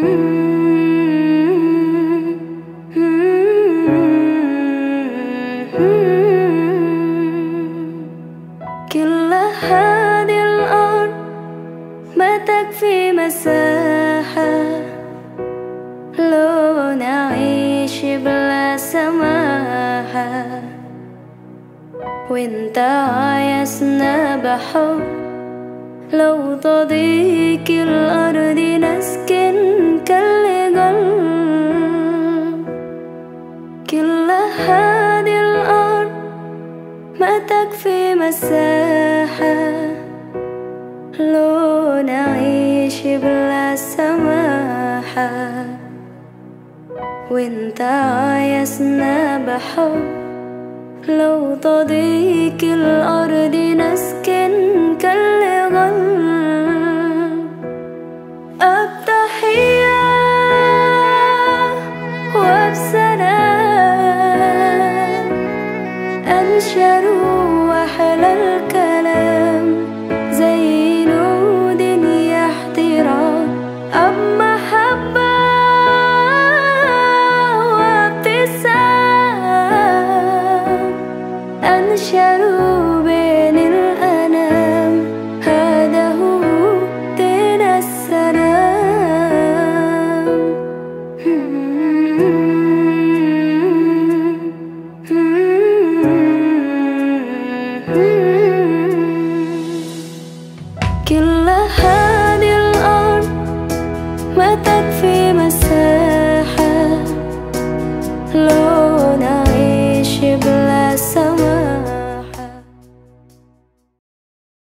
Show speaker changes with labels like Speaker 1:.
Speaker 1: كل هذه الأرض ما تكفي مساحة لو نعيش بلا سماحة، وانت عايزنا بحب لو تضيق الأرض نسكن كالقلب. كل هذه الأرض ما تكفي مساحة لو نعيش بلا سماحة، وانت عايزنا بحب لو تضيق الأرض نسكن كالغل. التحية وبسلام أنشر وأحلى الكلام زي نود احترام أب محبة وابتسام أنشروا بين الأنام، هذا هو دين السلام. كل